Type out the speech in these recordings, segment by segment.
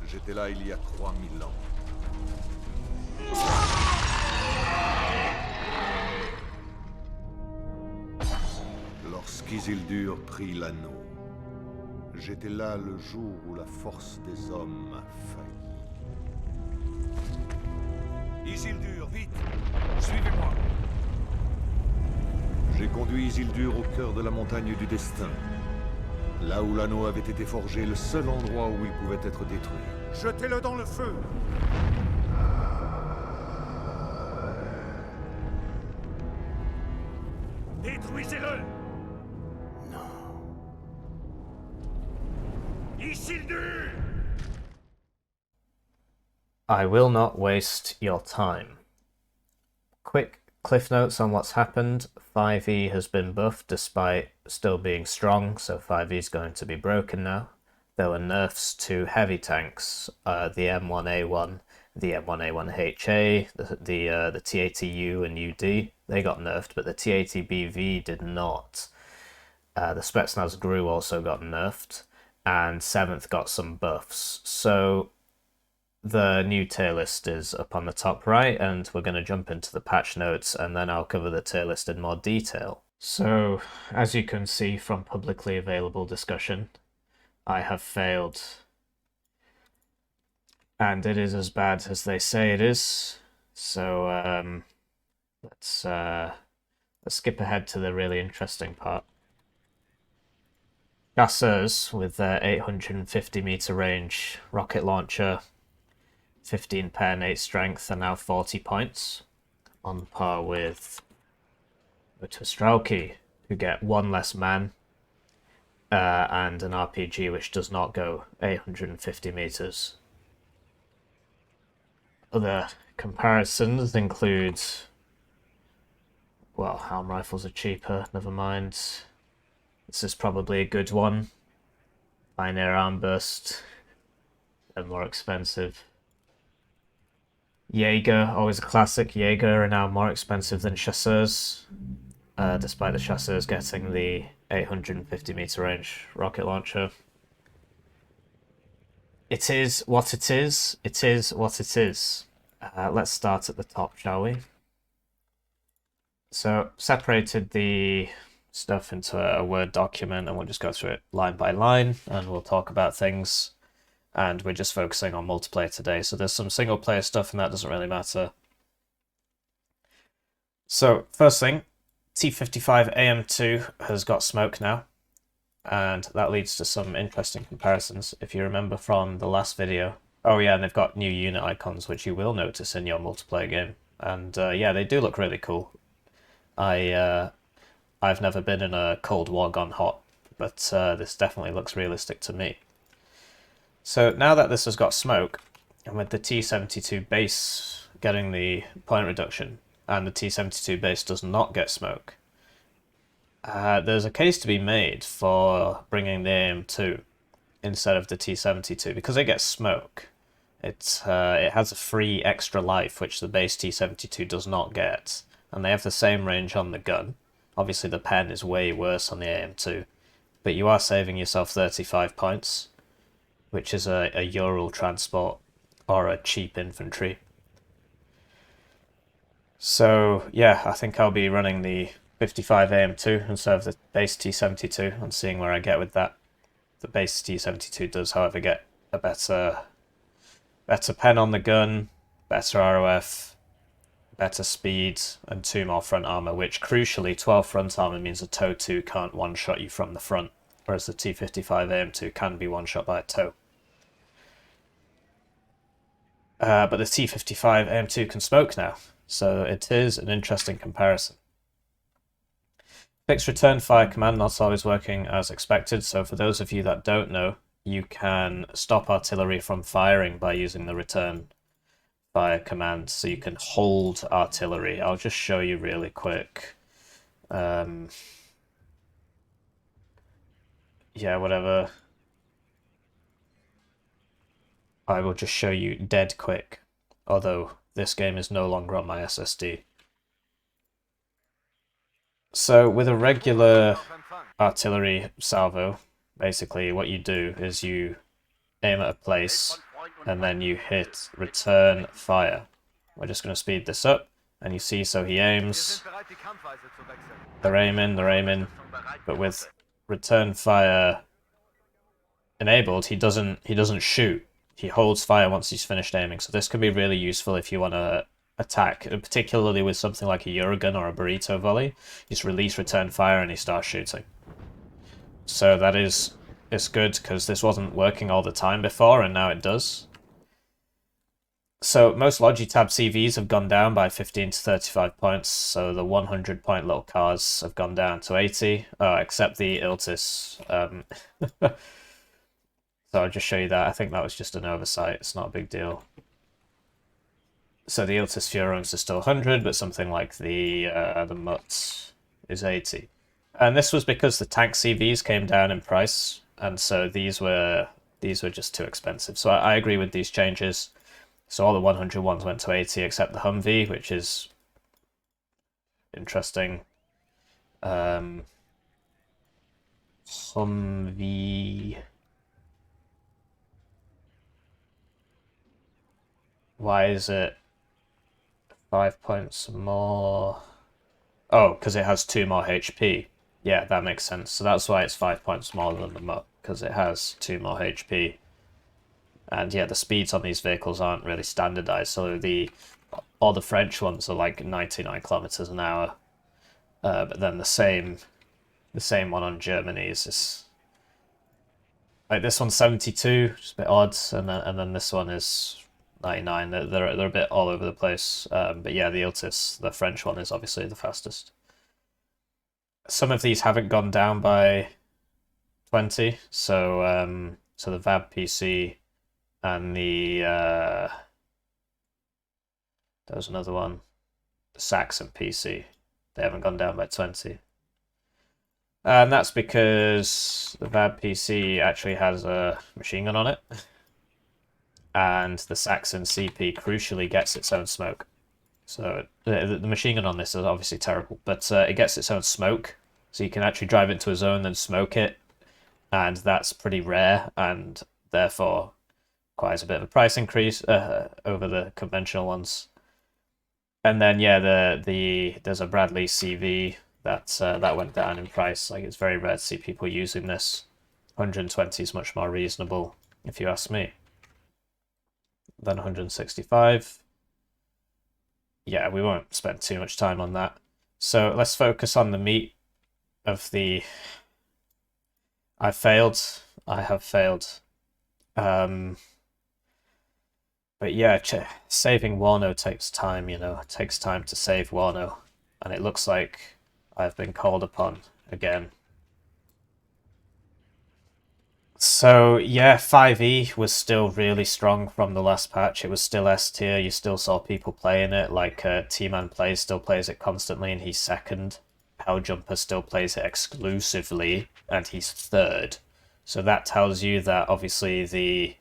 J'étais là il y a 3000 ans. Lorsqu'Isildur prit l'anneau, j'étais là le jour où la force des hommes a failli. Isildur, vite! Suivez-moi! J'ai conduit Isildur au cœur de la montagne du destin. Là où l'anneau avait été forgé, le seul endroit où il pouvait être détruit. Jetez-le dans le feu! Détruisez-le! Non. Isildur! I will not waste your time. Quick cliff notes on what's happened. 5e has been buffed despite still being strong, so 5e is going to be broken now. There were nerfs to heavy tanks, the M1A1, the M1A1HA, the T80U and UD. They got nerfed, but the T80BV did not. The Spetsnaz Gru also got nerfed, and 7th got some buffs. So the new tier list is up on the top right, and we're going to jump into the patch notes, and then I'll cover the tier list in more detail. So, as you can see from publicly available discussion, I have failed. And it is as bad as they say it is. So, let's skip ahead to the really interesting part. Chasseurs with their 850 meter range rocket launcher, 15 pen, 8 strength, are now 40 points, on par with Strauki, who get 1 less man, and an RPG which does not go 850 meters. Other comparisons include, well, Helm rifles are cheaper, never mind. This is probably a good one. Pioneer Armburst, they're more expensive. Jaeger, always a classic. Jaeger are now more expensive than Chasseurs, despite the Chasseurs getting the 850 meter range rocket launcher. It is what it is. It is what it is. Let's start at the top, shall we? So, separated the stuff into a Word document, and we'll just go through it line by line, and we'll talk about things. And we're just focusing on multiplayer today, so there's some single player stuff and that doesn't really matter. So, first thing, T55AM2 has got smoke now, and that leads to some interesting comparisons. If you remember from the last video, oh yeah, and they've got new unit icons, which you will notice in your multiplayer game, and yeah, they do look really cool. I've never been in a Cold War gone hot, but this definitely looks realistic to me. So now that this has got smoke, and with the T72 base getting the point reduction, and the T72 base does not get smoke, there's a case to be made for bringing the AM2 instead of the T72, because it gets smoke. It has a free extra life, which the base T72 does not get, and they have the same range on the gun. Obviously the pen is way worse on the AM2, but you are saving yourself 35 points. Which is a Ural transport or a cheap infantry. So yeah, I think I'll be running the 55 AM2 instead of the base T72 and seeing where I get with that. The base T72 does, however, get a better pen on the gun, better ROF, better speed, and 2 more front armor, which crucially 12 front armor means a TOW 2 can't one-shot you from the front, whereas the T55 AM2 can be one-shot by a TOW. But the T55 AM2 can smoke now, so it is an interesting comparison. Fixed return fire command not always working as expected, so for those of you that don't know, you can stop artillery from firing by using the return fire command, so you can hold artillery. I'll just show you really quick. Yeah, whatever. I will just show you dead quick, although this game is no longer on my SSD. So with a regular artillery salvo, basically what you do is you aim at a place and then you hit return fire. We're just going to speed this up, and you see, so he aims. They're aiming, but with return fire enabled, he doesn't shoot. He holds fire once he's finished aiming. So this can be really useful if you want to attack, particularly with something like a Eurogun or a burrito volley. You just release return fire and he starts shooting. So it's good because this wasn't working all the time before, and now it does. So most Logitab CVs have gone down by 15 to 35 points. So the 100-point little cars have gone down to 80, except the Iltis. So I'll just show you that. I think that was just an oversight. It's not a big deal. So the Iltis Furons are still 100, but something like the Mutt is 80. And this was because the tank CVs came down in price, and so these were just too expensive. So I agree with these changes. So all the 100 ones went to 80, except the Humvee, which is interesting. Humvee. Why is it 5 points more? Oh, because it has 2 more HP. Yeah, that makes sense. So that's why it's 5 points more than the Mutt, because it has 2 more HP. And yeah, the speeds on these vehicles aren't really standardized. So all the French ones are like 99 kilometers an hour. But then the same one on Germany's is like, this one's 72, just a bit odd, and then this one is 99. They're a bit all over the place. But yeah, the Iltis, the French one, is obviously the fastest. Some of these haven't gone down by 20. So so the VAB PC and the there was another one, the Saxon PC. They haven't gone down by 20. And that's because the VAB PC actually has a machine gun on it. And the Saxon CP crucially gets its own smoke. So the machine gun on this is obviously terrible, but it gets its own smoke. So you can actually drive into a zone and smoke it. And that's pretty rare, and therefore requires a bit of a price increase over the conventional ones. And then yeah, there's a Bradley CV that went down in price. Like, it's very rare to see people using this. 120 is much more reasonable, if you ask me. Then 165. Yeah, we won't spend too much time on that. So let's focus on the meat of the... I have failed. But yeah, saving Warno takes time, you know. It takes time to save Warno. And it looks like I've been called upon again. So yeah, 5e was still really strong from the last patch. It was still S tier. You still saw people playing it. Like T-Man Plays still plays it constantly, and he's second. Jumper still plays it exclusively, and he's third. So that tells you that obviously the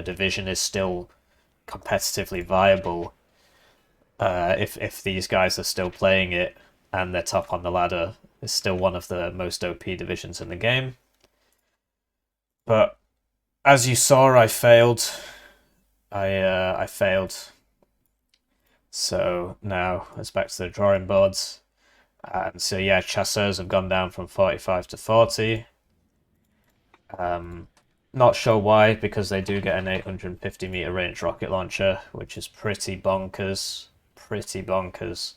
division is still competitively viable. If these guys are still playing it and they're top on the ladder, it's still one of the most OP divisions in the game. But as you saw, I failed. I failed. So now it's back to the drawing boards. And so yeah, chasseurs have gone down from 45 to 40. Not sure why, because they do get an 850 meter range rocket launcher, which is pretty bonkers. Pretty bonkers.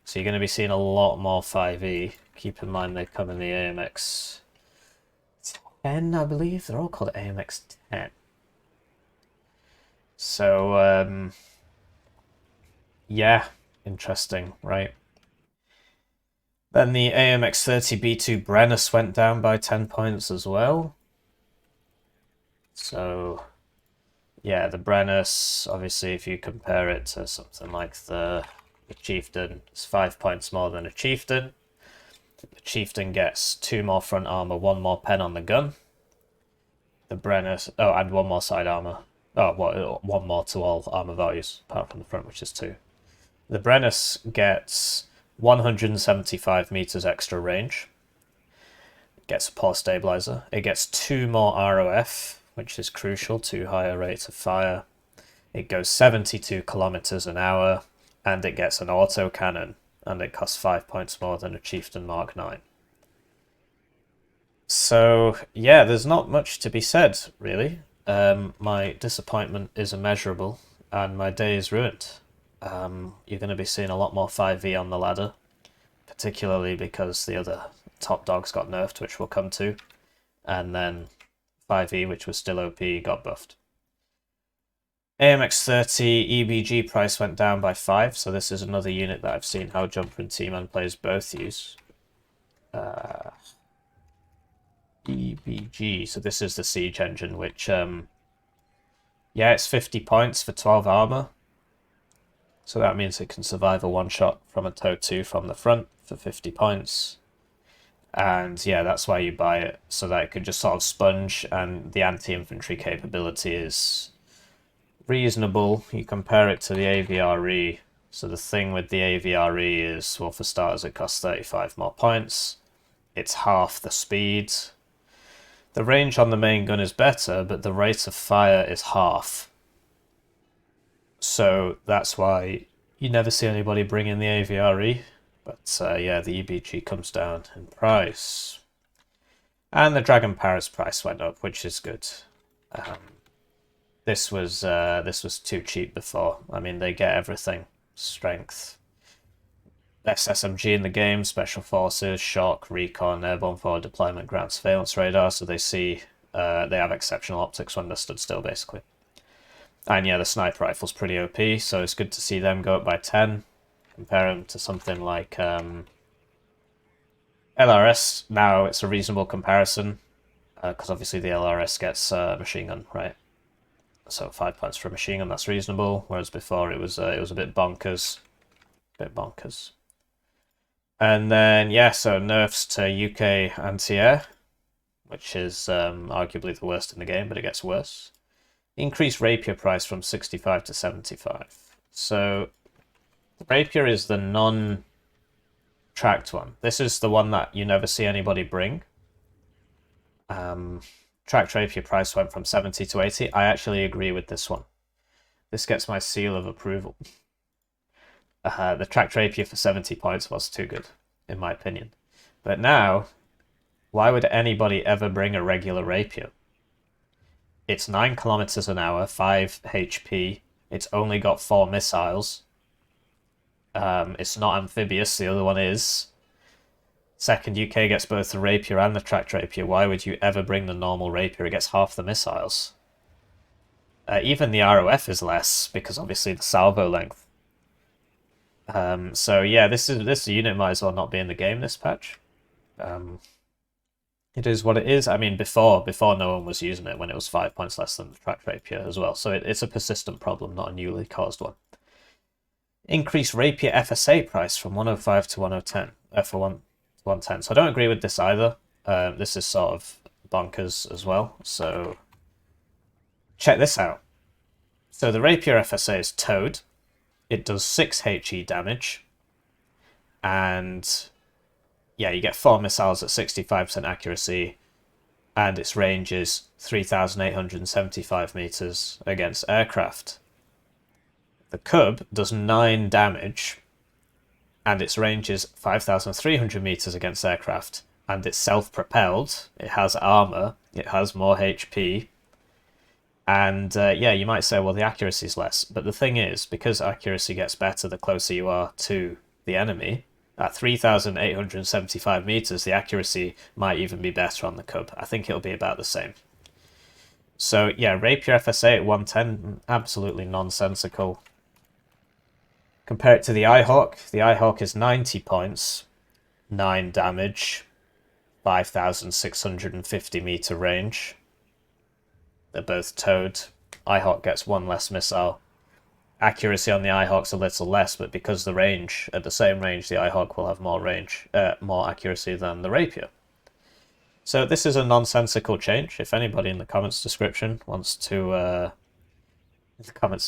So you're going to be seeing a lot more 5e. Keep in mind they come in the AMX 10, I believe. They're all called AMX 10. So, yeah, interesting, right? Then the AMX 30 B2 Brennus went down by 10 points as well. So, yeah, the Brennus, obviously, if you compare it to something like the Chieftain, it's 5 points more than a Chieftain. The Chieftain gets 2 more front armor, 1 more pen on the gun. The Brennus, oh, and 1 more side armor. Oh, well, 1 more to all armor values, apart from the front, which is 2. The Brennus gets 175 meters extra range. It gets a pulse stabilizer. It gets 2 more ROF, which is crucial to higher rate of fire. It goes 72 kilometers an hour, and it gets an autocannon, and it costs 5 points more than a Chieftain Mark 9. So, yeah, there's not much to be said, really. My disappointment is immeasurable, and my day is ruined. You're going to be seeing a lot more 5e on the ladder, particularly because the other top dogs got nerfed, which we'll come to, and then 5e, which was still OP, got buffed. AMX30 EBG price went down by 5, so this is another unit that I've seen how Jumper and T-Man players both use. EBG, so this is the siege engine, which, yeah, it's 50 points for 12 armor. So that means it can survive a one-shot from a TOW 2 from the front for 50 points. And yeah, that's why you buy it, so that it can just sort of sponge, and the anti-infantry capability is reasonable. You compare it to the AVRE. So the thing with the AVRE is, well, for starters, it costs 35 more points. It's half the speed. The range on the main gun is better, but the rate of fire is half. So that's why you never see anybody bring in the AVRE. But yeah, the EBG comes down in price. And the Dragon Paris price went up, which is good. This was too cheap before. I mean, they get everything. Strength. Best SMG in the game, Special Forces, Shock, Recon, Airborne Forward Deployment, Ground Surveillance Radar, so they see, they have exceptional optics when they're stood still, basically. And yeah, the Sniper Rifle's pretty OP, so it's good to see them go up by 10. Compare them to something like LRS. Now it's a reasonable comparison, because obviously the LRS gets machine gun, right? So 5 points for a machine gun, that's reasonable, whereas before it was a bit bonkers. And then, yeah, so nerfs to UK anti-air, which is arguably the worst in the game, but it gets worse. Increased Rapier price from 65 to 75. So, Rapier is the non-tracked one. This is the one that you never see anybody bring. Tracked Rapier price went from 70 to 80. I actually agree with this one. This gets my seal of approval. The tracked Rapier for 70 points was too good, in my opinion. But now, why would anybody ever bring a regular Rapier? It's 9 kilometers an hour, 5 HP. It's only got 4 missiles. It's not amphibious, the other one is. Second, UK gets both the Rapier and the tracked Rapier. Why would you ever bring the normal Rapier? It gets half the missiles. Even the ROF is less, because obviously the salvo length. So yeah, this unit might as well not be in the game this patch. It is what it is. I mean, before no one was using it when it was 5 points less than the tracked Rapier as well. So it's a persistent problem, not a newly caused one. Increased Rapier FSA price from 105 to 110 for 110. So I don't agree with this either. This is sort of bonkers as well. So check this out. So the Rapier FSA is towed. It does 6 HE damage, and yeah, you get 4 missiles at 65% accuracy, and its range is 3,875 meters against aircraft. The Cub does 9 damage, and its range is 5,300 meters against aircraft, and it's self-propelled, it has armor, it has more HP, and yeah, you might say, well, the accuracy is less. But the thing is, because accuracy gets better the closer you are to the enemy, at 3,875 meters, the accuracy might even be better on the Cub. I think it'll be about the same. So yeah, Rapier FSA at 110, absolutely nonsensical. Compare it to the Eyehawk. The Eyehawk is 90 points, 9 damage, 5,650 meter range. They're both towed. Eyehawk gets 1 less missile. Accuracy on the Eyehawk's a little less, but because the range, at the same range, the Eyehawk will have more accuracy than the Rapier. So this is a nonsensical change. If anybody in the comments description wants to, in the comment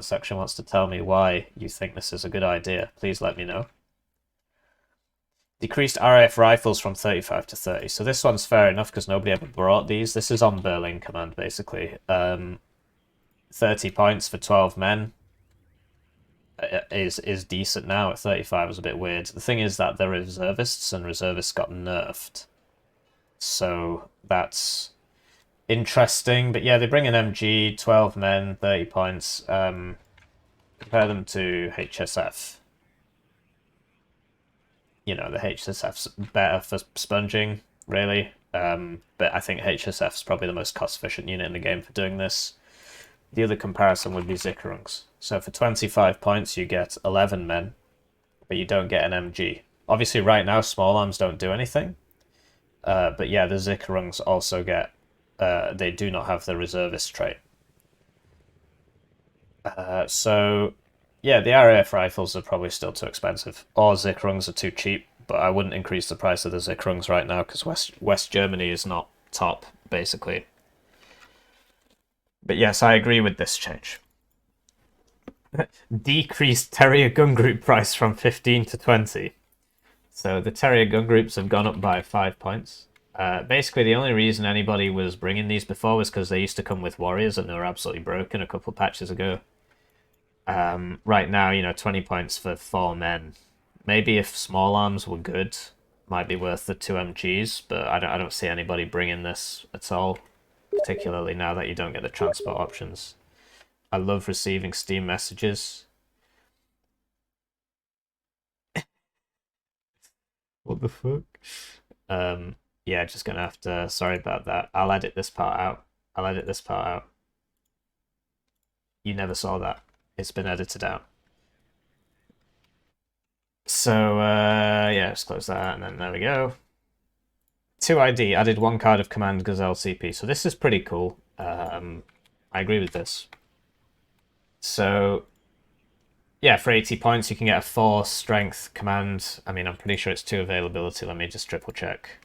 section wants to tell me why you think this is a good idea, please let me know. Decreased RAF rifles from 35 to 30. So this one's fair enough because nobody ever brought these. This is on Berlin command, basically. 30 points for 12 men is decent now. At 35 was a bit weird. The thing is that they're reservists, and reservists got nerfed. So that's interesting. But yeah, they bring an MG, 12 men, 30 points. Compare them to HSF. You know, the HSF's better for sponging, really. But I think HSF's probably the most cost-efficient unit in the game for doing this. The other comparison would be Sicherungs. So for 25 points, you get 11 men, but you don't get an MG. Obviously, right now, small arms don't do anything. But yeah, the Sicherungs also get... they do not have the reservist trait. So, yeah, the RAF rifles are probably still too expensive. Or Sicherungs are too cheap, but I wouldn't increase the price of the Sicherungs right now, because West Germany is not top, basically. But yes, I agree with this change. Decreased Terrier gun group price from 15 to 20. So the Terrier gun groups have gone up by 5 points. Basically, the only reason anybody was bringing these before was because they used to come with warriors and they were absolutely broken a couple patches ago. Right now, you know, 20 points for 4 men. Maybe if small arms were good, might be worth the 2 MGs, but I don't see anybody bringing this at all. Particularly now that you don't get the transport options. I love receiving Steam messages. What the fuck? Yeah, just gonna have to... Sorry about that. I'll edit this part out. You never saw that. It's been edited out. So, yeah, just close that, and then there we go. 2ID added 1 card of Command Gazelle CP. So this is pretty cool. I agree with this. So, yeah, for 80 points, you can get a 4 strength command. I mean, I'm pretty sure it's 2 availability. Let me just triple check.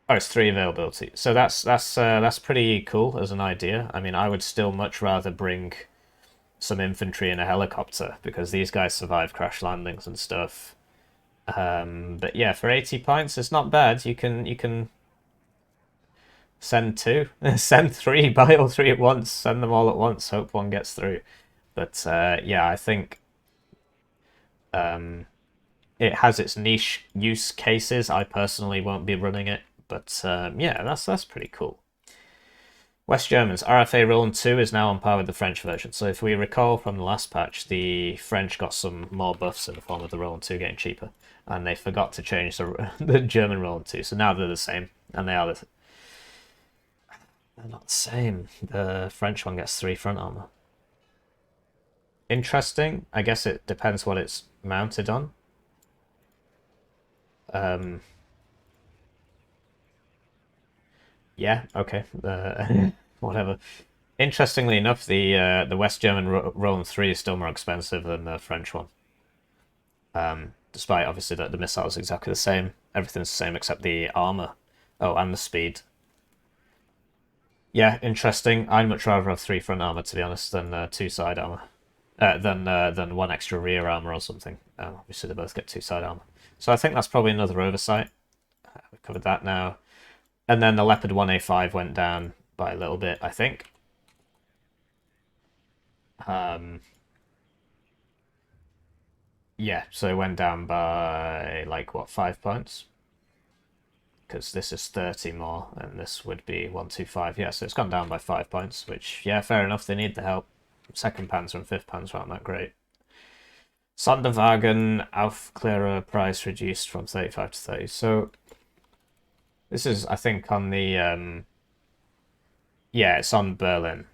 Oh, it's 3 availability. So that's pretty cool as an idea. I mean, I would still much rather bring some infantry in a helicopter because these guys survive crash landings and stuff. But yeah, for 80 points, it's not bad. You can send 2, send 3, buy all 3 at once, send them all at once, hope one gets through. But yeah, I think it has its niche use cases. I personally won't be running it, but yeah, that's pretty cool. West Germans, RFA Roland 2 is now on par with the French version. So if we recall from the last patch, the French got some more buffs in the form of the Roland 2 getting cheaper. And they forgot to change the German Roland 2. So now they're the same. And they are they're not the same. The French one gets 3 front armor. Interesting. I guess it depends what it's mounted on. Yeah, okay. Whatever. Interestingly enough, the West German Roland 3 is still more expensive than the French one. Despite obviously that the missile is exactly the same. Everything's the same except the armor. Oh, and the speed. Yeah, interesting. I'd much rather have 3 front armor, to be honest, than 2 side armor. Than 1 extra rear armor or something. Obviously, they both get 2 side armor. So I think that's probably another oversight. We've covered that now. And then the Leopard 1A5 went down by a little bit, I think. Yeah, so it went down by, like, what, 5 points? Because this is 30 more, and this would be 125. Yeah, so it's gone down by 5 points, which, yeah, fair enough, they need the help. Second Panzer and Fifth Panzer aren't that great. Sonderwagen Aufklärer price reduced from 35 to 30. So this is, I think, on the... yeah, it's on Berlin.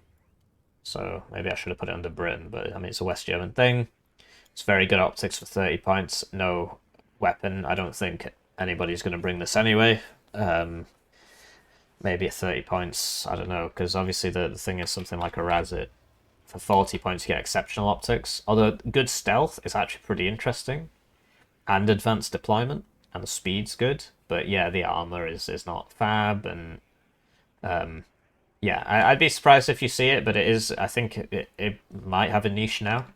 So maybe I should have put it under Britain, but I mean, it's a West German thing. It's very good optics for 30 points. No weapon. I don't think anybody's going to bring this anyway. Maybe at 30 points, I don't know, because obviously the thing is something like a Razit. For 40 points, you get exceptional optics. Although good stealth is actually pretty interesting. And advanced deployment. And the speed's good. But yeah, the armor is not fab. And yeah, I'd be surprised if you see it, but it is, I think it might have a niche now.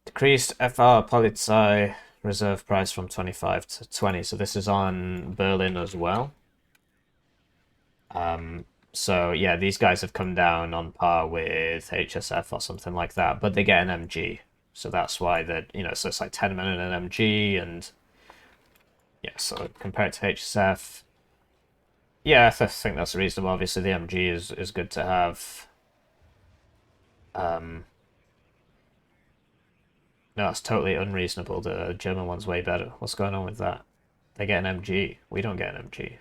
Decreased FR Polizei reserve price from 25 to 20. So this is on Berlin as well. So yeah, these guys have come down on par with HSF or something like that, but they get an MG. So that's why that, you know, so it's like 10 minute an MG, and yeah, so compared to HSF, yeah, I think that's reasonable. Obviously the MG is good to have. No, it's totally unreasonable. The German one's way better. What's going on with that? They get an MG. We don't get an MG.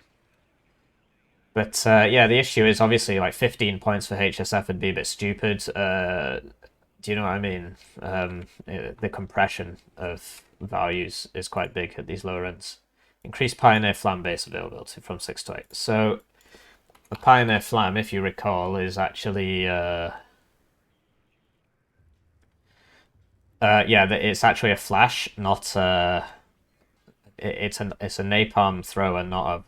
But yeah, the issue is obviously like 15 points for HSF would be a bit stupid. Do you know what I mean? The compression of values is quite big at these lower ends. Increased Pioneer Flam base availability from 6 to 8. So the Pioneer Flam, if you recall, is actually yeah, it's actually a flash, not it's a napalm thrower, not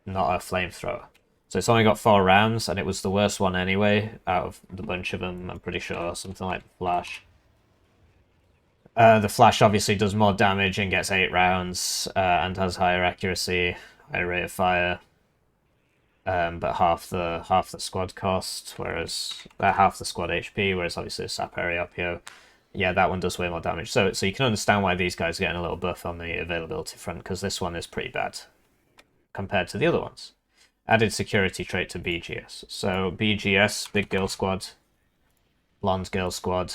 a flamethrower. So it's only got 4 rounds, and it was the worst one anyway out of the bunch of them, I'm pretty sure, something like the Flash. The Flash obviously does more damage and gets 8 rounds, and has higher accuracy, higher rate of fire, but half the squad cost, whereas half the squad HP, whereas obviously the Saperi Opio, yeah, that one does way more damage. So you can understand why these guys are getting a little buff on the availability front, because this one is pretty bad compared to the other ones. Added security trait to BGS. So BGS, Big Girl Squad, Blonde Girl Squad.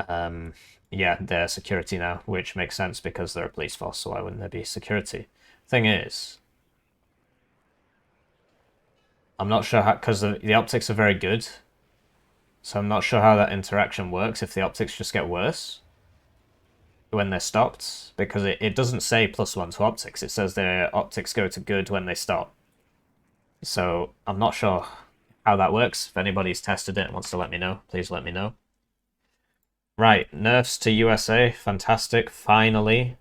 Yeah, they're security now, which makes sense because they're a police force, so why wouldn't there be security? Thing is, I'm not sure how, because the optics are very good, so I'm not sure how that interaction works, if the optics just get worse when they're stopped, because it doesn't say +1 to optics, it says their optics go to good when they stop. So I'm not sure how that works. If anybody's tested it and wants to let me know, please let me know. Right, nerfs to USA, fantastic, finally.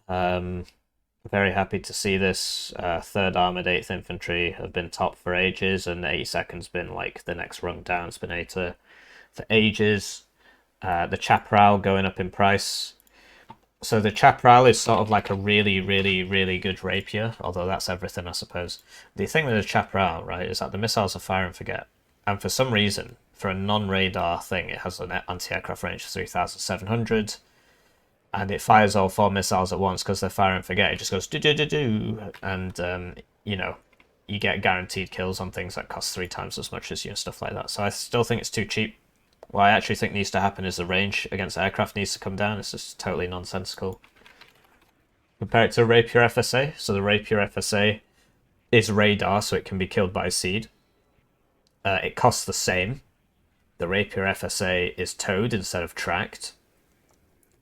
Very happy to see this. 3rd Armoured, 8th Infantry have been top for ages, and 82nd's been like the next rung down. It's been ATA for ages. The Chaparral going up in price. So the Chaparral is sort of like a really, really, really good rapier, although that's everything, I suppose. The thing with the Chaparral, right, is that the missiles are fire and forget. And for some reason, for a non-radar thing, it has an anti-aircraft range of 3,700. And it fires all 4 missiles at once because they're fire and forget. It just goes do-do-do-do. And, you know, you get guaranteed kills on things that cost 3 times as much as you and stuff like that. So I still think it's too cheap. What I actually think needs to happen is the range against aircraft needs to come down. It's just totally nonsensical. Compare it to Rapier FSA. So the Rapier FSA is radar, so it can be killed by a seed. It costs the same. The Rapier FSA is towed instead of tracked.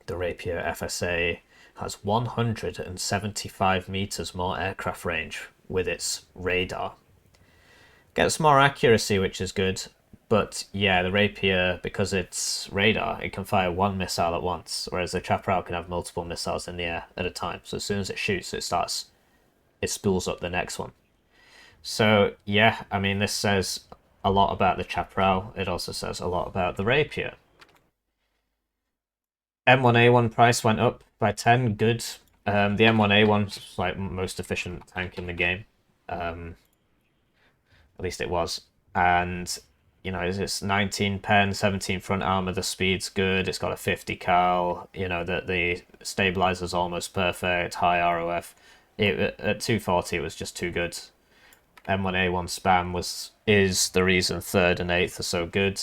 The Rapier FSA has 175 meters more aircraft range with its radar. Gets more accuracy, which is good. But yeah, the Rapier, because it's radar, it can fire 1 missile at once, whereas the Chaparral can have multiple missiles in the air at a time. So as soon as it shoots, it spools up the next one. So yeah, I mean, this says a lot about the Chaparral. It also says a lot about the Rapier. M1A1 price went up by 10, good. The M1A1's like most efficient tank in the game. At least it was. And you know, it's 19 pen, 17 front armor, the speed's good, it's got a 50 cal, you know, the stabilizer's almost perfect, high ROF. At 240 it was just too good. M1A1 spam is the reason 3rd and 8th are so good.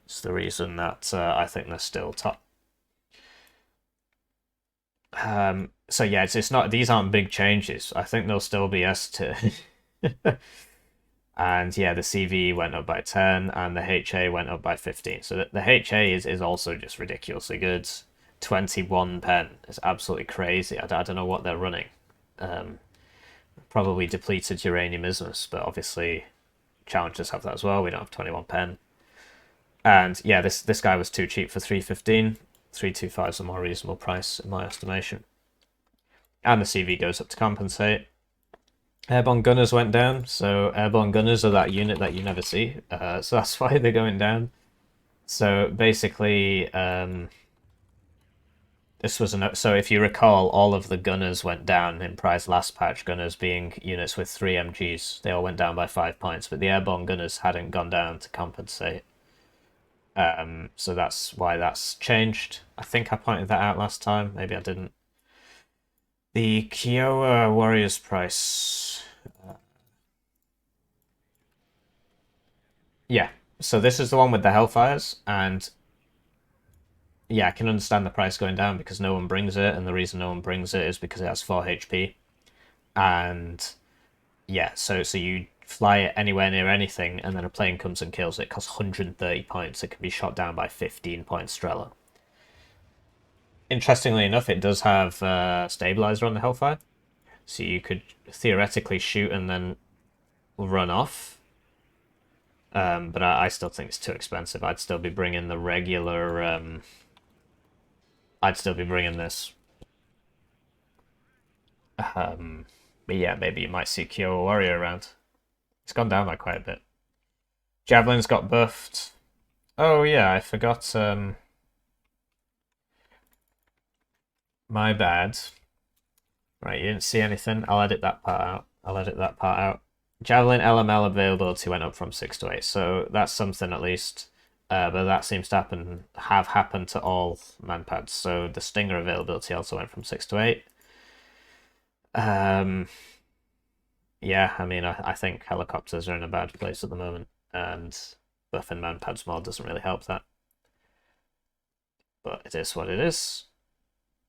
It's the reason that I think they're still top. So yeah, it's not, these aren't big changes. I think they'll still be S2. And yeah, the CV went up by 10 and the HA went up by 15. So the HA is also just ridiculously good. 21 pen is absolutely crazy. I don't know what they're running. Probably depleted uranium isthmus, but obviously challengers have that as well. We don't have 21 pen. And yeah, this guy was too cheap for 315. 325 is a more reasonable price in my estimation. And the CV goes up to compensate. Airborne gunners went down, so airborne gunners are that unit that you never see, so that's why they're going down. So basically, This was so if you recall, all of the gunners went down in price last patch. Gunners being units with 3 MGs, they all went down by 5 points, but the airborne gunners hadn't gone down to compensate. So that's why that's changed. I think I pointed that out last time. Maybe I didn't. The Kiowa Warriors price. Yeah, so this is the one with the Hellfires, and yeah, I can understand the price going down because no one brings it, and the reason no one brings it is because it has 4 HP. And yeah, so you fly it anywhere near anything, and then a plane comes and kills it. It costs 130 points. It can be shot down by 15 point Strela. Interestingly enough, it does have stabilizer on the Hellfire, so you could theoretically shoot and then run off. But I still think it's too expensive. I'd still be bringing the regular. I'd still be bringing this. But yeah, maybe you might see Kyowa Warrior around. It's gone down by quite a bit. Javelin's got buffed. Oh yeah, I forgot. My bad. Right, you didn't see anything. I'll edit that part out. Javelin LML availability went up from 6 to 8, so that's something at least. But that seems to have happened to all manpads. So the Stinger availability also went from 6 to 8. Yeah, I mean, I think helicopters are in a bad place at the moment, and buffing manpads more doesn't really help that. But it is what it is.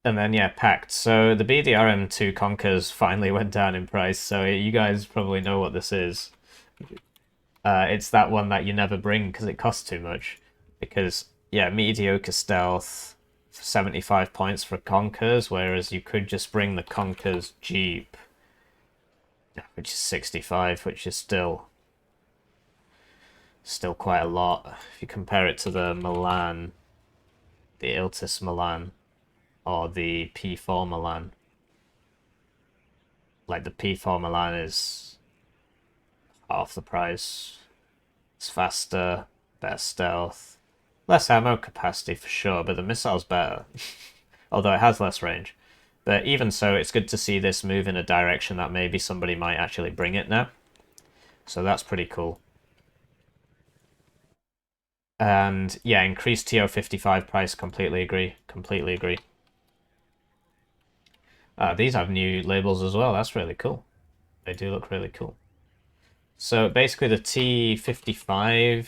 And then, yeah, Pact. So the BDRM2 Conkers finally went down in price, so you guys probably know what this is. It's that one that you never bring because it costs too much. Because, yeah, mediocre stealth, 75 points for Conkers, whereas you could just bring the Conkers Jeep, which is 65, which is still quite a lot. If you compare it to the Milan, the Iltis Milan, or the P4 Milan. Like, the P4 Milan is half the price. It's faster, better stealth, less ammo capacity for sure, but the missile's better. Although it has less range. But even so, it's good to see this move in a direction that maybe somebody might actually bring it now. So that's pretty cool. And yeah, increased TO55 price, completely agree. Completely agree. These have new labels as well. That's really cool. They do look really cool. So basically the T55...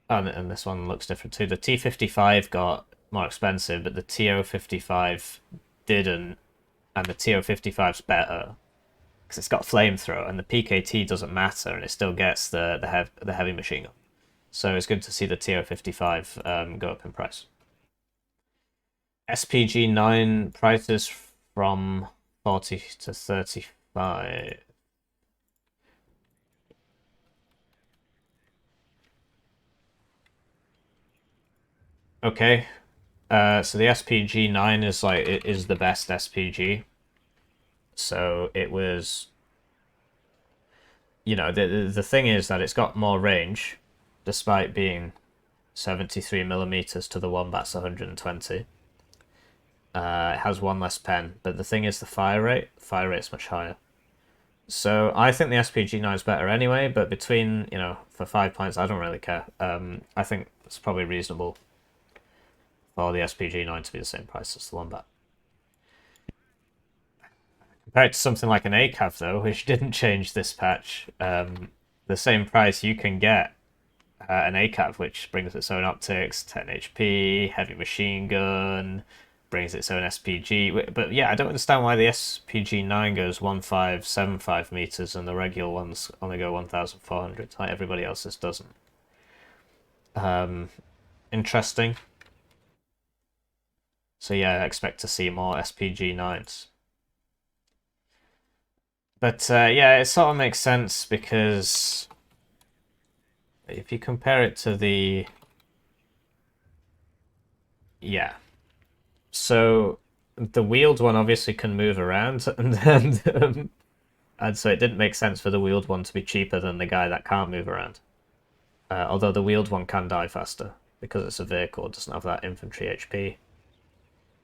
Oh, and this one looks different too. The T55 got more expensive, but the TO55 didn't. And the TO55's better because it's got flamethrower, and the PKT doesn't matter, and it still gets the heavy machine gun. So it's good to see the TO55 go up in price. SPG9 prices from 40 to 35. Okay, so the SPG9 is it is the best SPG. So it was, you know, the thing is that it's got more range, despite being 73 millimeters to the one that's 120. It has one less pen, but the thing is the fire rate's much higher. So I think the SPG9 is better anyway, but between, you know, for 5 points, I don't really care. I think it's probably reasonable for the SPG9 to be the same price as the Wombat. Compared to something like an ACAV, though, which didn't change this patch, the same price you can get an ACAV, which brings its own optics, 10 HP, heavy machine gun, brings its own SPG. But yeah, I don't understand why the SPG9 goes 1575 meters and the regular ones only go 1400, like everybody else's doesn't. Interesting. So yeah, I expect to see more SPG9s. But yeah, it sort of makes sense because if you compare it to the... Yeah. So the wheeled one obviously can move around, and so it didn't make sense for the wheeled one to be cheaper than the guy that can't move around. Although the wheeled one can die faster because it's a vehicle, it doesn't have that infantry HP.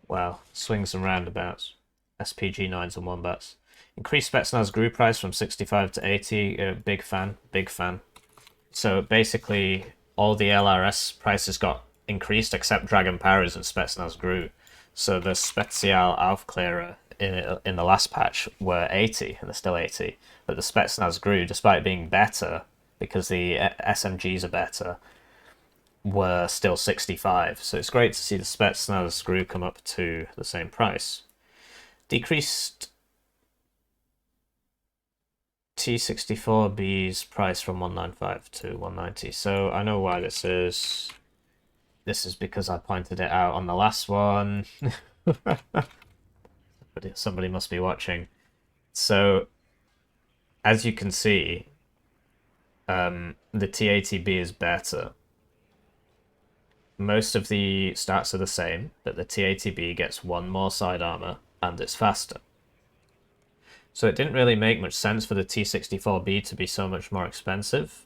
Wow, swings and roundabouts. SPG 9s and wombats. Increased Spetsnaz GRU price from 65 to 80. Big fan, big fan. So basically, all the LRS prices got increased except Dragon Powers and Spetsnaz GRU. So the Spezial Aufklärer in the last patch were 80, and they're still 80. But the Spetsnaz GRU, despite being better, because the SMGs are better, were still 65. So it's great to see the Spetsnaz GRU come up to the same price. Decreased T64B's price from 195 to 190. So I know why this is. This is because I pointed it out on the last one. Somebody must be watching. So, as you can see, the T80B is better. Most of the stats are the same, but the T80B gets one more side armor and it's faster. So it didn't really make much sense for the T64B to be so much more expensive.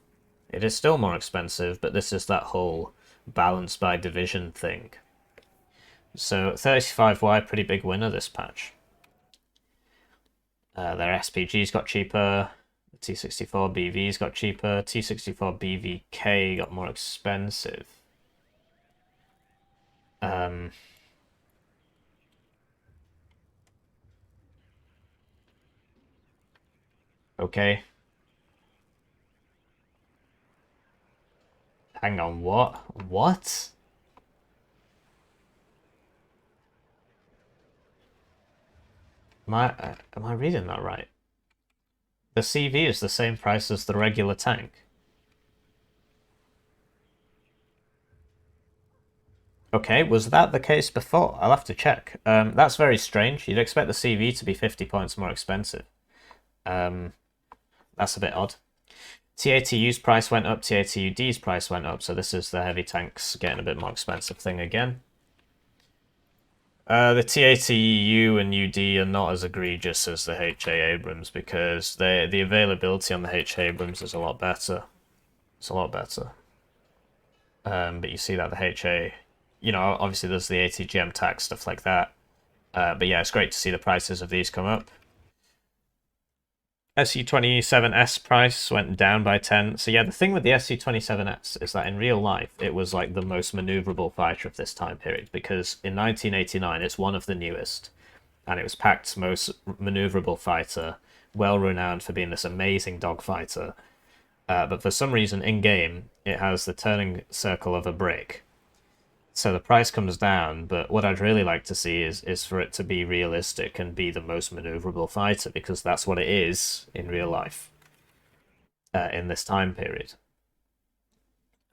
It is still more expensive, but this is that whole balance by division thing. So 35Y, pretty big winner this patch. Their SPGs got cheaper, the T64BVs got cheaper, T64BVK got more expensive. Okay. Hang on, what? What? Am I reading that right? The CV is the same price as the regular tank. Okay, was that the case before? I'll have to check. That's very strange. You'd expect the CV to be 50 points more expensive. That's a bit odd. T80U's price went up, T80UD's price went up, so this is the heavy tanks getting a bit more expensive thing again. The T80U and UD are not as egregious as the HA Abrams because the availability on the HA Abrams is a lot better. It's a lot better. But you see that the HA, you know, obviously there's the ATGM tax, stuff like that. But yeah, it's great to see the prices of these come up. SU-27S price went down by 10. So yeah, the thing with the SU-27S is that in real life, it was like the most maneuverable fighter of this time period, because in 1989, it's one of the newest, and it was PACT's most maneuverable fighter, well renowned for being this amazing dogfighter. But for some reason, in-game, it has the turning circle of a brick. So the price comes down, but what I'd really like to see is for it to be realistic and be the most maneuverable fighter, because that's what it is in real life in this time period.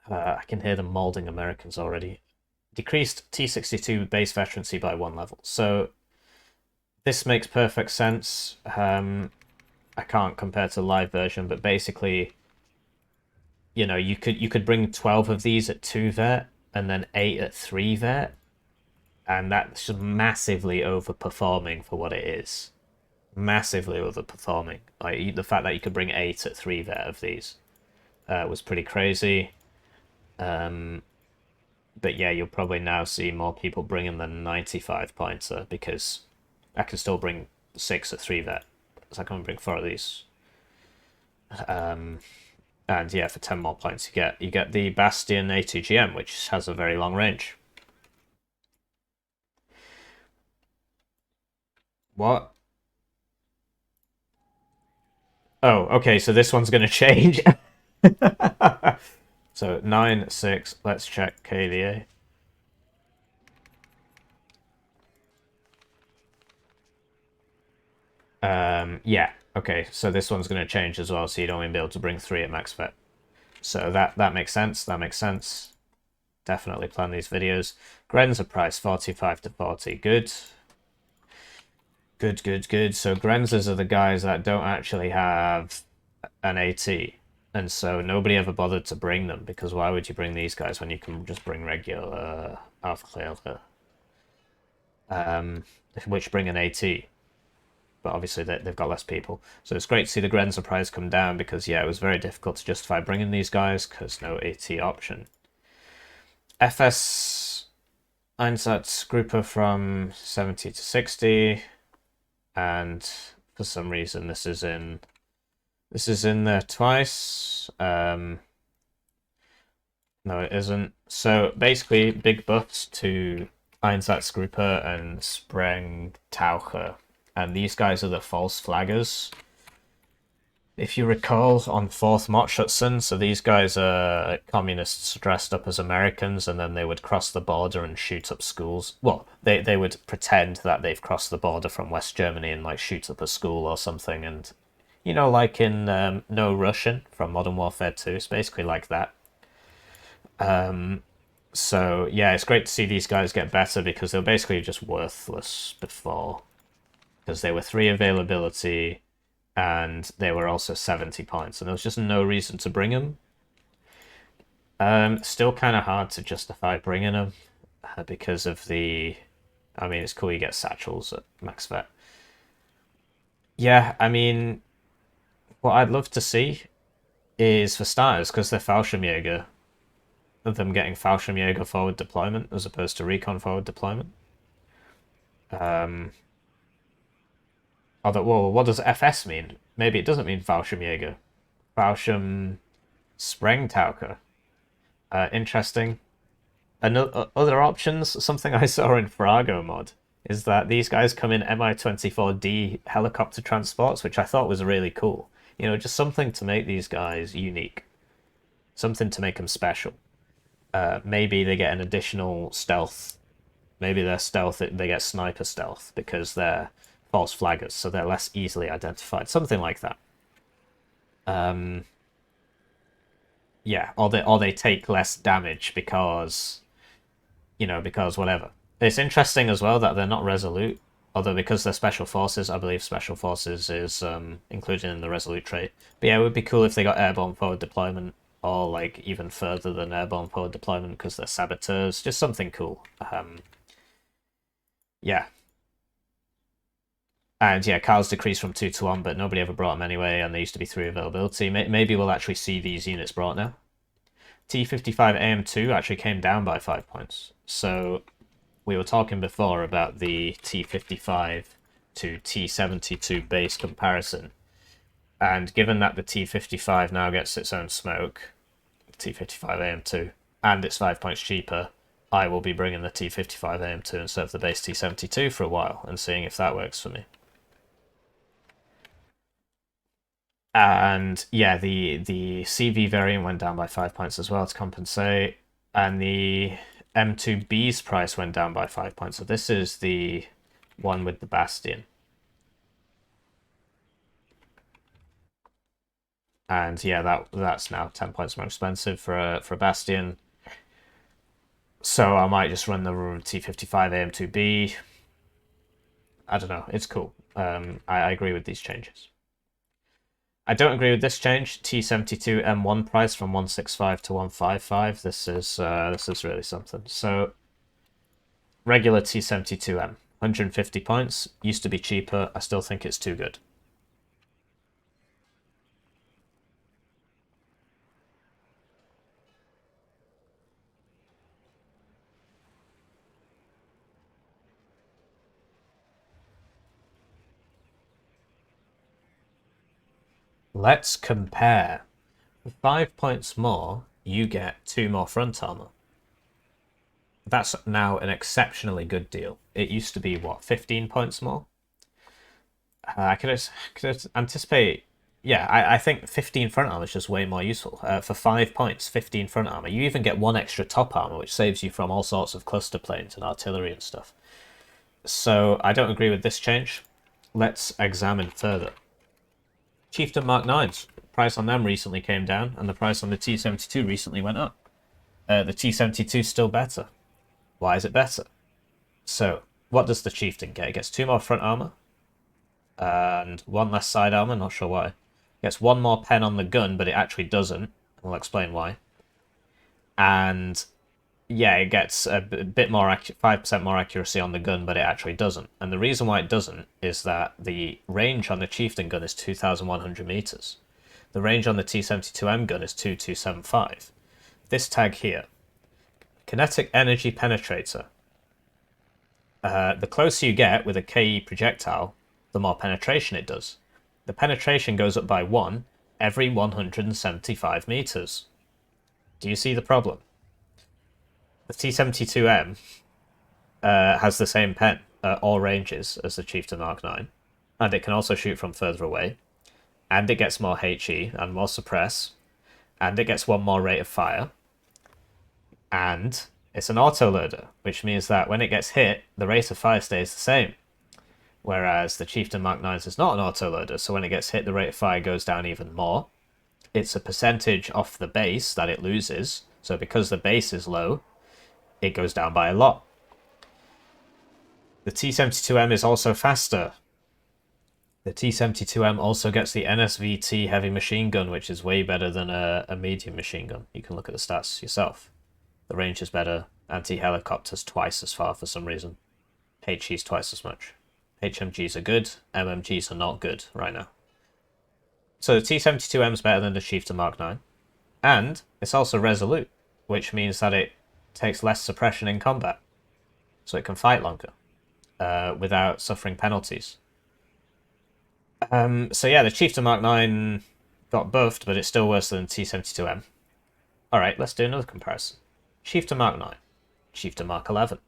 I can hear them moulding Americans already. Decreased T62 base veterancy by 1 level. So this makes perfect sense. I can't compare to the live version, but basically, you know, you could bring 12 of these at 2 vet, and then 8 at 3 vet, and that's just massively overperforming for what it is. Massively overperforming. Like, the fact that you could bring 8 at 3 vet of these was pretty crazy. But yeah, you'll probably now see more people bringing the 95 pointer, because I can still bring 6 at 3 vet, so I can bring 4 of these. And yeah, for 10 more points, you get the Bastion ATGM, which has a very long range. What? Oh, okay, so this one's going to change. So 9, 6, let's check KDA. Yeah, okay, so this one's going to change as well, so you'd only be able to bring 3 at max vet. So that makes sense, that makes sense. Definitely plan these videos. Grenza price 45 to 40, good. Good, good, good. So Grenzas are the guys that don't actually have an AT, and so nobody ever bothered to bring them, because why would you bring these guys when you can just bring regular Aufklärer, which bring an AT? But obviously they've got less people. So it's great to see the Grenza price come down, because yeah, it was very difficult to justify bringing these guys because no AT option. FS Einsatzgruppe from 70 to 60, and for some reason this is in there twice. No, it isn't. So basically, big buffs to Einsatzgruppe and Sprengtaucher, and these guys are the false flaggers. If you recall, on 4th Mordschützen, so these guys are communists dressed up as Americans, and then they would cross the border and shoot up schools. Well, they would pretend that they've crossed the border from West Germany and like shoot up a school or something, and you know, like in No Russian from Modern Warfare 2, it's basically like that. So yeah, it's great to see these guys get better because they were basically just worthless before, because they were 3 availability. And they were also 70 points, and there was just no reason to bring them. Still kind of hard to justify bringing them because of the... I mean, it's cool you get satchels at max vet. Yeah, I mean, what I'd love to see is, for starters, because they're Fallschirmjäger, them getting Fallschirmjäger forward deployment as opposed to recon forward deployment. Although, whoa, what does FS mean? Maybe it doesn't mean Fallschirmjäger. Sprengtaucher. Interesting. Other options, something I saw in Frago mod, is that these guys come in Mi-24D helicopter transports, which I thought was really cool. You know, just something to make these guys unique. Something to make them special. Maybe they get an additional stealth. Maybe they're stealth, they get sniper stealth because they're false flaggers, so they're less easily identified. Something like that. Yeah, or they take less damage because, you know, because whatever. It's interesting as well that they're not resolute, although because they're special forces, I believe special forces is included in the resolute trait. But yeah, it would be cool if they got airborne forward deployment, or like even further than airborne forward deployment because they're saboteurs. Just something cool. Yeah. And yeah, Carl's decreased from 2 to 1, but nobody ever brought them anyway, and there used to be 3 availability. Maybe we'll actually see these units brought now. T55 AM2 actually came down by 5 points. So we were talking before about the T55 to T72 base comparison. And given that the T55 now gets its own smoke, T55 AM2, and it's 5 points cheaper, I will be bringing the T55 AM2 instead of the base T72 for a while and seeing if that works for me. And yeah, the CV variant went down by 5 points as well to compensate. And the M2B's price went down by 5 points. So this is the one with the Bastion. And yeah, that's now 10 points more expensive for a Bastion. So I might just run the T55 AM2B. I don't know. It's cool. I agree with these changes. I don't agree with this change. T72 M1 price from 165 to 155. This is really something. So regular T72M, 150 points. Used to be cheaper. I still think it's too good. Let's compare. For 5 points more, you get 2 more front armor. That's now an exceptionally good deal. It used to be, what, 15 points more? I could anticipate... Yeah, I think 15 front armor is just way more useful. For 5 points, 15 front armor. You even get 1 extra top armor, which saves you from all sorts of cluster planes and artillery and stuff. So I don't agree with this change. Let's examine further. Chieftain Mark 9s. Price on them recently came down, and the price on the T72 recently went up. The T72 is still better. Why is it better? So, what does the Chieftain get? It gets 2 more front armor, and 1 less side armor, not sure why. It gets 1 more pen on the gun, but it actually doesn't. I'll explain why. And yeah, it gets a bit more 5% more accuracy on the gun, but it actually doesn't. And the reason why it doesn't is that the range on the Chieftain gun is 2,100 meters. The range on the T72M gun is 2,275. This tag here, Kinetic Energy Penetrator, The closer you get with a KE projectile, the more penetration it does. The penetration goes up by 1 every 175 meters. Do you see the problem? The T-72M has the same pen at all ranges as the Chieftain Mark 9, and it can also shoot from further away, and it gets more HE and more suppress, and it gets 1 more rate of fire, and it's an autoloader, which means that when it gets hit, the rate of fire stays the same. Whereas the Chieftain Mark 9 is not an autoloader, so when it gets hit, the rate of fire goes down even more. It's a percentage off the base that it loses, so because the base is low, it goes down by a lot. The T-72M is also faster. The T-72M also gets the NSVT heavy machine gun, which is way better than a medium machine gun. You can look at the stats yourself. The range is better. Anti-helicopter's twice as far for some reason. HE's twice as much. HMGs are good. MMGs are not good right now. So the T-72M is better than the Chieftain Mark 9. And it's also resolute, which means that it takes less suppression in combat. So it can fight longer without suffering penalties. So yeah, the Chieftain Mark 9 got buffed, but it's still worse than T-72M. Alright, let's do another comparison. Chieftain Mark 9, Chieftain Mark 11.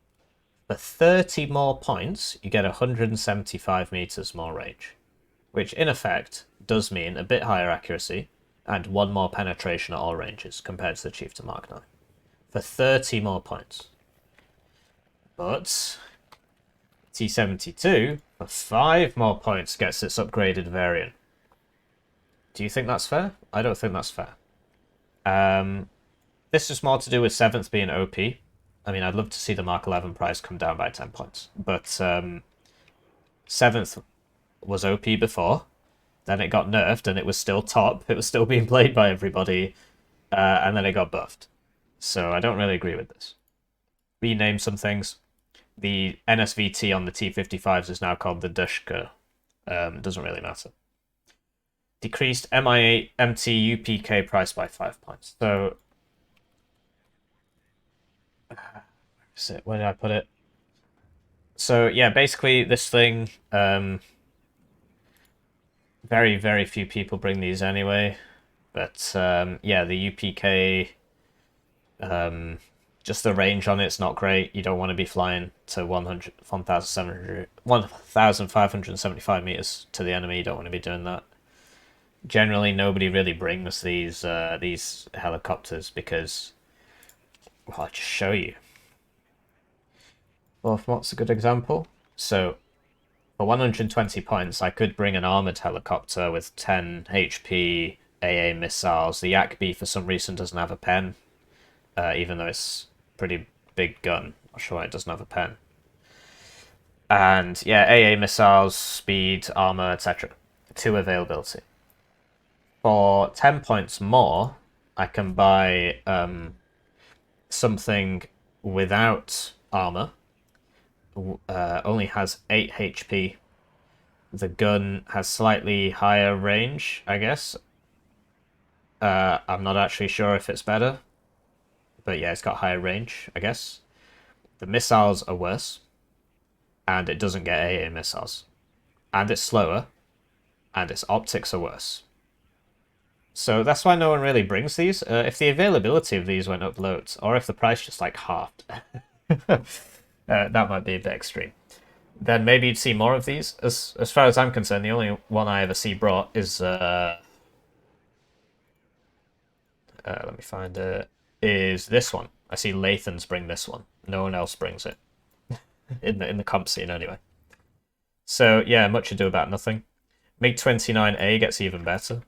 For 30 more points, you get 175 meters more range, which in effect does mean a bit higher accuracy and 1 more penetration at all ranges compared to the Chieftain Mark 9. For 30 more points. But T-72, for 5 more points, gets its upgraded variant. Do you think that's fair? I don't think that's fair. This is more to do with 7th being OP. I mean, I'd love to see the Mark 11 price come down by 10 points. But 7th was OP before. Then it got nerfed and it was still top. It was still being played by everybody. And then it got buffed. So I don't really agree with this. Rename some things. The NSVT on the T-55s is now called the Dushka. Doesn't really matter. Decreased MI8 MT UPK price by 5 points. So where did I put it? So yeah, basically this thing, very, very few people bring these anyway. But yeah, the UPK, just the range on it's not great. You don't want to be flying to 1,575 meters to the enemy. You don't want to be doing that. Generally, nobody really brings these helicopters because, well, I'll just show you. Well, what's a good example? So, for 120 points, I could bring an armored helicopter with 10 HP, AA missiles. The Yak-B, for some reason, doesn't have a pen, even though it's a pretty big gun. Not sure why it doesn't have a pen. And, yeah, AA missiles, speed, armor, etc. 2 availability. For 10 points more, I can buy something without armor. Only has 8 HP. The gun has slightly higher range, I guess. I'm not actually sure if it's better. But yeah, it's got higher range, I guess. The missiles are worse. And it doesn't get AA missiles. And it's slower. And its optics are worse. So that's why no one really brings these. If the availability of these went up loads, or if the price just like halved, that might be a bit extreme. Then maybe you'd see more of these. As far as I'm concerned, the only one I ever see brought is let me find it. Is this one? I see Lathans bring this one. No one else brings it in the comp scene anyway. So yeah, much ado about nothing. MiG-29A gets even better.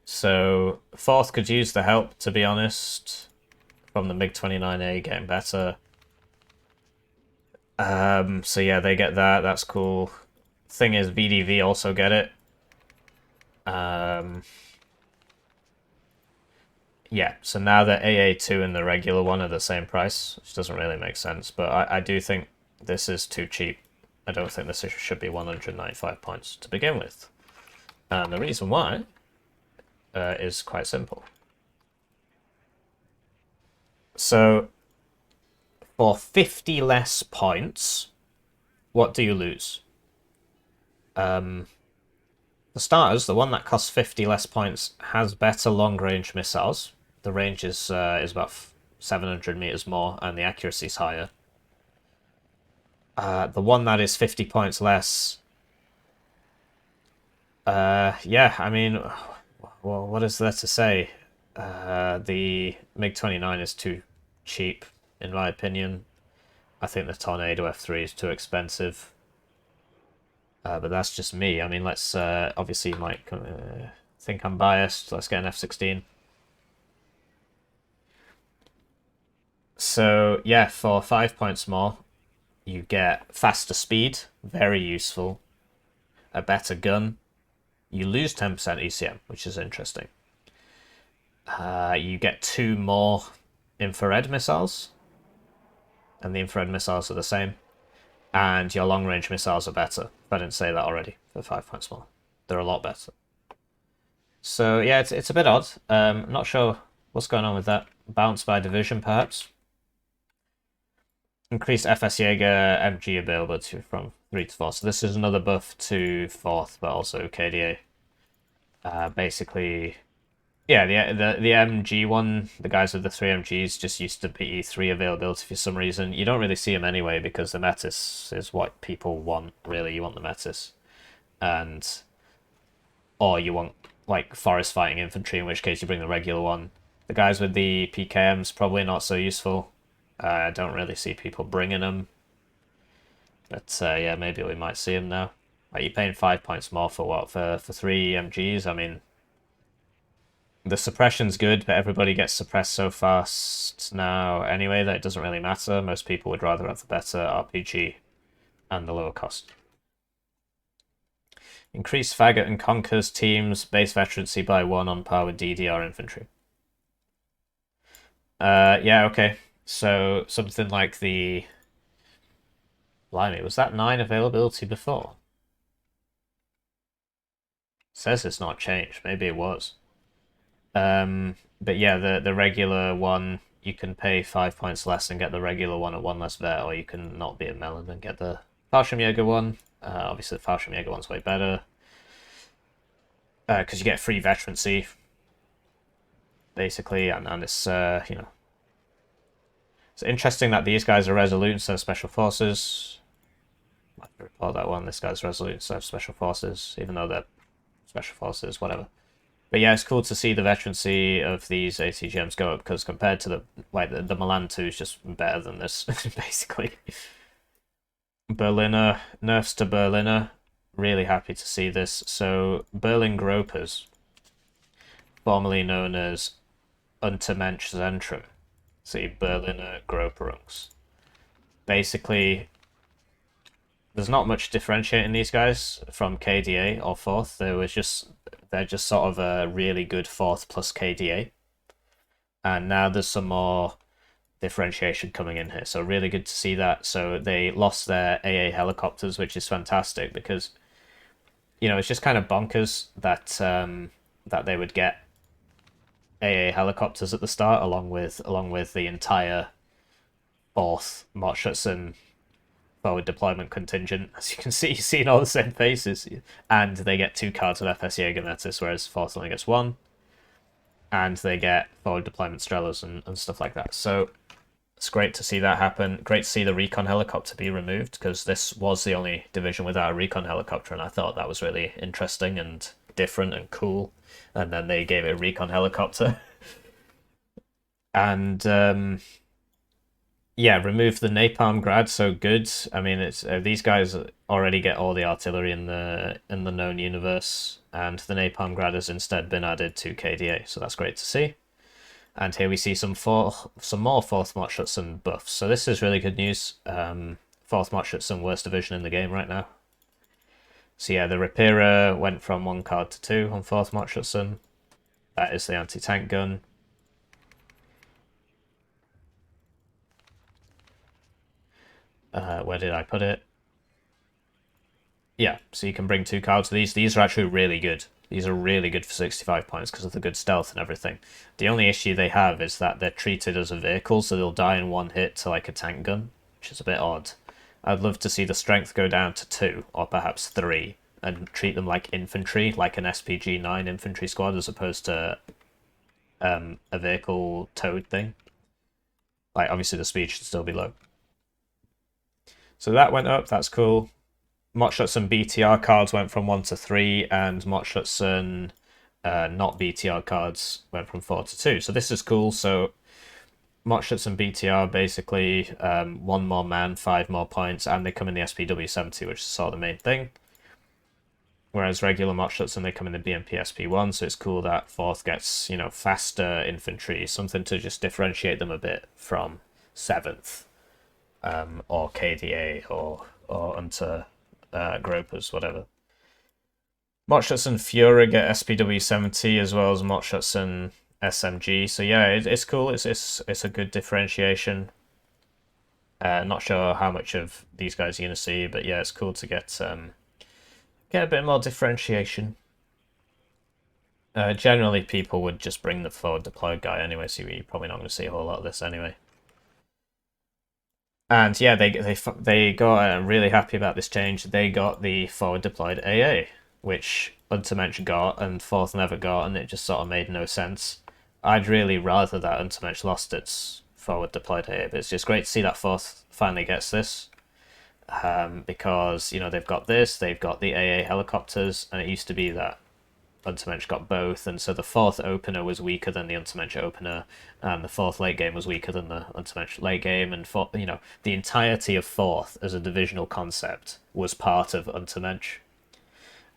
So 4th could use the help, to be honest, from the MiG-29A getting better. So yeah, they get that. That's cool. Thing is, VDV also get it. Yeah, so now the AA2 and the regular one are the same price, which doesn't really make sense. But I do think this is too cheap. I don't think this should be 195 points to begin with. And the reason why is quite simple. So For 50 less points, what do you lose? For starters, the one that costs 50 less points has better long-range missiles. The range is about 700 meters more, and the accuracy is higher. The one that is 50 points less... yeah, I mean, well, what is there to say? The MiG-29 is too cheap, in my opinion. I think the Tornado F3 is too expensive. But that's just me. I mean, let's... obviously, you might think I'm biased. Let's get an F-16. So, yeah, for 5 points more, you get faster speed, very useful, a better gun. You lose 10% ECM, which is interesting. You get 2 more infrared missiles, and the infrared missiles are the same. And your long-range missiles are better. If I didn't say that already, for 5 points more. They're a lot better. So, yeah, it's a bit odd. Not sure what's going on with that. Bounce by division, perhaps. Increased FS Jaeger MG availability from 3 to 4. So this is another buff to 4th, but also KDA. Basically, yeah, the MG one, the guys with the 3 MGs just used to be 3 availability for some reason. You don't really see them anyway because the Metis is what people want, really. You want the Metis. Or you want, like, forest fighting infantry, in which case you bring the regular one. The guys with the PKMs, probably not so useful. I don't really see people bringing them. But, yeah, maybe we might see them now. Like, you're paying 5 points more for what? For 3 MGs? I mean, the suppression's good, but everybody gets suppressed so fast now anyway that it doesn't really matter. Most people would rather have the better RPG and the lower cost. Increase Faggot and Conquer's teams base veterancy by 1 on par with DDR infantry. Yeah, okay. So, something like the... Blimey, was that 9 availability before? Says it's not changed. Maybe it was. But yeah, the regular one, you can pay 5 points less and get the regular one at 1 less vet, or you can not be a melon and get the Fallschirmjäger one. Obviously, the Fallschirmjäger one's way better. Because you get free veterancy, basically, and it's, you know... It's interesting that these guys are resolute instead of special forces. I have to report that one. This guy's resolute instead of special forces, even though they're special forces, whatever. But yeah, it's cool to see the veterancy of these ATGMs go up, because compared to the Milan 2 is just better than this, basically. Berliner, nerfs to Berliner. Really happy to see this. So, Berlin Gropers, formerly known as Untermensch Zentrum. See, Berliner Groperungs. Basically, there's not much differentiating these guys from KDA or 4th. They're just sort of a really good 4th plus KDA. And now there's some more differentiation coming in here. So really good to see that. So they lost their AA helicopters, which is fantastic because, you know, it's just kind of bonkers that that they would get AA helicopters at the start along with the entire 4th Motschützen forward deployment contingent. As you can see, you're seeing all the same faces. And they get 2 cards of FS Jaeger Metis, whereas 4th only gets 1. And they get forward deployment Strelas and stuff like that. So it's great to see that happen. Great to see the recon helicopter be removed, because this was the only division without a recon helicopter, and I thought that was really interesting and different and cool. And then they gave it a recon helicopter. And yeah, remove the Napalm Grad, so good. I mean, it's these guys already get all the artillery in the known universe, and the Napalm Grad has instead been added to KDA, so that's great to see. And here we see some more 4th Motschützen buffs. So this is really good news. 4th Motschützen, worst division in the game right now. So yeah, the Rapira went from 1 card to 2 on 4th Motschützen. That is the anti-tank gun. Where did I put it? Yeah, so you can bring 2 cards. These are actually really good. These are really good for 65 points because of the good stealth and everything. The only issue they have is that they're treated as a vehicle, so they'll die in one hit to like a tank gun, which is a bit odd. I'd love to see the strength go down to 2, or perhaps 3, and treat them like infantry, like an SPG-9 infantry squad, as opposed to a vehicle towed thing. Like, obviously the speed should still be low. So that went up, that's cool. Motschutz BTR cards went from 1 to 3, and Motschutz not BTR cards went from 4 to 2. So this is cool. So Motschutz BTR basically 1 more man, 5 more points, and they come in the SPW-70, which is sort of the main thing. Whereas regular Motschutz, they come in the BMP SP1, so it's cool that 4th gets, you know, faster infantry, something to just differentiate them a bit from 7th, or KDA, or Unter Gropers, whatever. Motschutz Führer get SPW-70 as well as Motschutz SMG, so yeah, it's cool. It's a good differentiation. Not sure how much of these guys you're gonna see, but yeah, it's cool to get a bit more differentiation. Generally, people would just bring the forward deployed guy anyway, so you're probably not going to see a whole lot of this anyway. And yeah, they got, I'm really happy about this change. They got the forward deployed AA, which Untermensch got and 4th never got, and it just sort of made no sense. I'd really rather that Untermensch lost its forward deployed AA, but it's just great to see that 4th finally gets this. Because, you know, they've got this, they've got the AA helicopters, and it used to be that Untermensch got both, and so the 4th opener was weaker than the Untermensch opener, and the 4th late game was weaker than the Untermensch late game, and you know, the entirety of 4th as a divisional concept was part of Untermensch.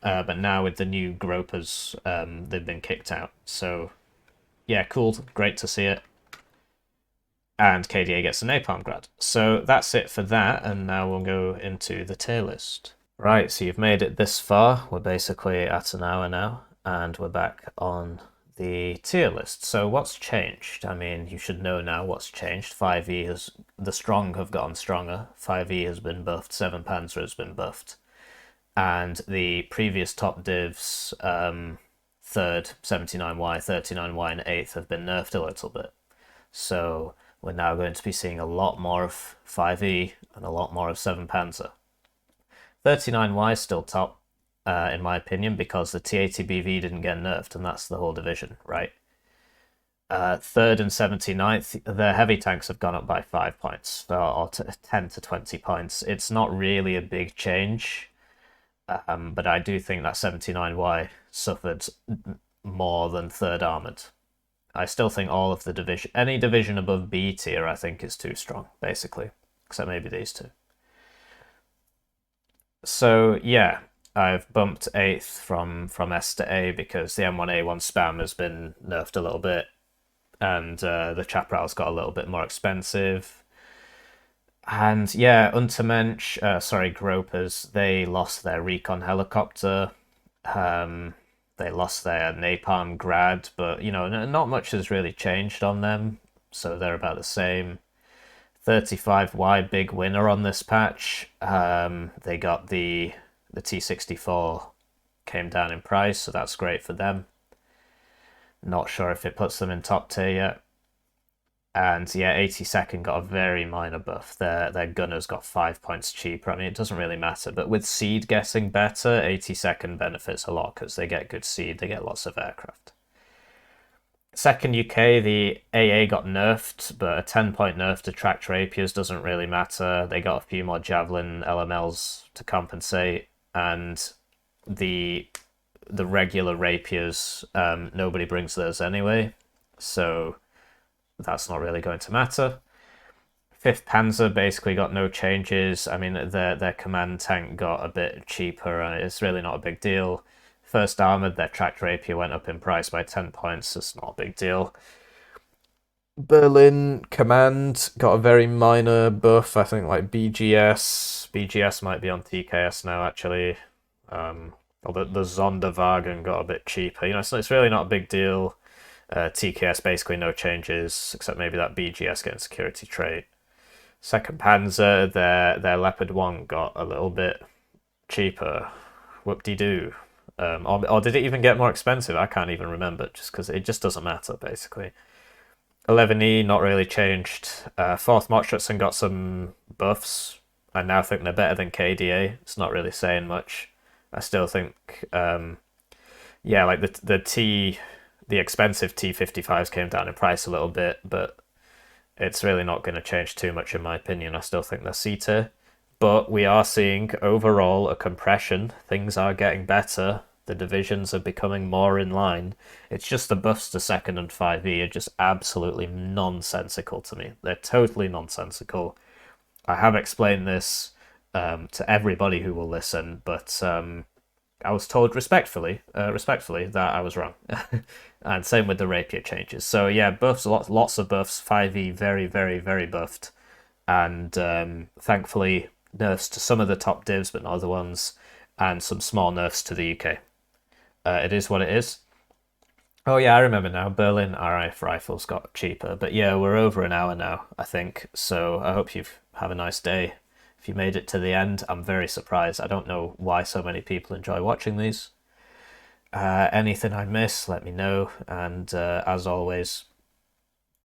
But now with the new Gropers, they've been kicked out. So, yeah, cool, great to see it. And KDA gets a Napalm grad. So that's it for that, and now we'll go into the tier list. Right, so you've made it this far. We're basically at an hour now, and we're back on the tier list. So what's changed? I mean, you should know now what's changed. 5e the strong have gotten stronger. 5e has been buffed, 7 Panzer has been buffed. And the previous top divs, 3rd, 79Y, 39Y, and 8th have been nerfed a little bit. So we're now going to be seeing a lot more of 5e and a lot more of 7 Panzer. 39Y is still top, in my opinion, because the T80BV didn't get nerfed, and that's the whole division, right? 3rd and 79th, their heavy tanks have gone up by 5 points, or 10 to 20 points. It's not really a big change, but I do think that 79Y suffered more than 3rd Armoured. I still think all of the division, any division above B tier, I think is too strong, basically, except maybe these two. So yeah, I've bumped 8th from S to A because the M1A1 spam has been nerfed a little bit, and the Chaparral's got a little bit more expensive. And yeah, Untermensch, Gropers, they lost their recon helicopter. They lost their Napalm grad, but, you know, not much has really changed on them, so they're about the same. 35Y, big winner on this patch. They got the T64 came down in price, so that's great for them. Not sure if it puts them in top tier yet. And yeah, 82nd got a very minor buff. Their gunners got 5 points cheaper. I mean, it doesn't really matter, but with seed getting better, 82nd benefits a lot because they get good seed, they get lots of aircraft. 2nd UK, the AA got nerfed, but a 10-point nerf to tracked rapiers doesn't really matter. They got a few more javelin LMLs to compensate, and the regular rapiers, nobody brings those anyway, so that's not really going to matter. 5th Panzer basically got no changes. I mean, their command tank got a bit cheaper, and it's really not a big deal. 1st Armoured, their tracked rapier went up in price by 10 points. It's not a big deal. Berlin Command got a very minor buff. I think like BGS. BGS might be on TKS now, actually. Although the Sonderwagen got a bit cheaper. You know, so it's really not a big deal. TKS basically no changes, except maybe that BGS getting security trait. 2nd Panzer, their Leopard 1 got a little bit cheaper. Whoop-de-doo. Or did it even get more expensive? I can't even remember, just because it just doesn't matter, basically. 11E, not really changed. 4th Motschützen got some buffs. I now think they're better than KDA. It's not really saying much. I still think, yeah, like the expensive T55s came down in price a little bit, but it's really not going to change too much in my opinion. I still think they're C tier. But we are seeing overall a compression. Things are getting better. The divisions are becoming more in line. It's just the buffs to 2nd and 5e are just absolutely nonsensical to me. They're totally nonsensical. I have explained this to everybody who will listen, but I was told respectfully that I was wrong. And same with the rapier changes. So yeah, buffs, lots of buffs. 5e very, very, very buffed. And thankfully nerfs to some of the top divs, but not other ones. And some small nerfs to the UK. It is what it is. Oh yeah, I remember now. Berlin RF rifles got cheaper. But yeah, we're over an hour now, I think. So I hope you have a nice day. If you made it to the end, I'm very surprised. I don't know why so many people enjoy watching these. Anything I miss, let me know. And as always,